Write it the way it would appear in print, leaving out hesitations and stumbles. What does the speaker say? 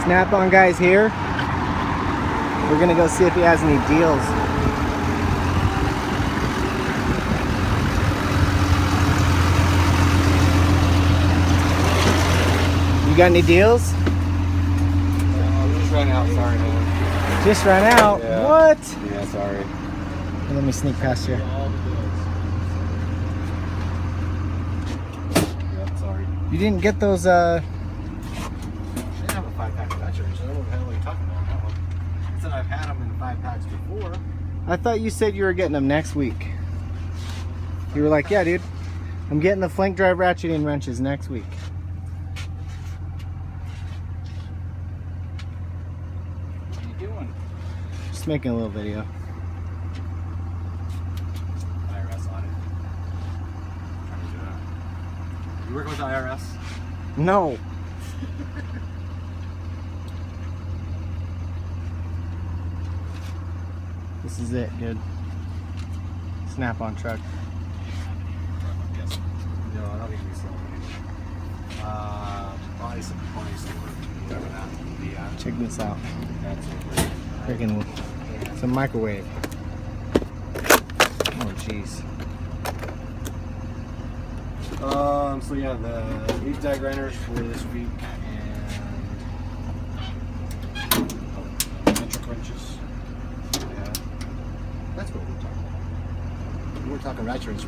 Snap-on guy's here. We're gonna go see if he has any deals. You got any deals? Just ran out, sorry man. Just ran out? Yeah. What? Yeah, sorry. Let me sneak past here. Yeah, sorry. You didn't get those, I didn't have a 5-pack of batteries. I don't know what the hell you're talking about that one. I said I've had them in 5 packs before. I thought you said you were getting them next week. You were like, yeah, dude, I'm getting the flank drive ratcheting wrenches next week. What are you doing? Just making a little video. IRS audit. Trying to do that. You working with the IRS? No. This is it, dude. Snap-on truck. Yes. No, I don't think we sell them anymore. Probably some Pony Store, whatever that would be at. Check this out. That's it. Freaking, it's a microwave. Oh, jeez. So yeah, the leaf tag grinders for this week and metric wrenches. Yeah, that's what we're talking about. We're talking ratchet wrenches.